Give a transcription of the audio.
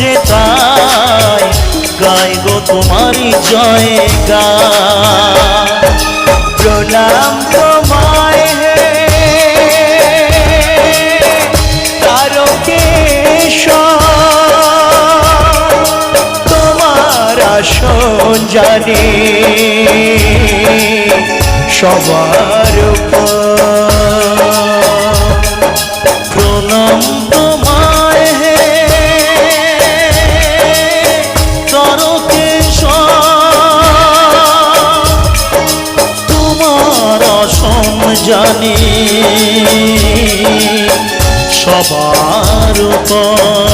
যে তাই গাই গো তোমারই জয় গান। প্রণাম তোমায় হে তোমার আসন জানি সবার প্রণাম তোমায় হে তোমার আসন জানি সবার উপর।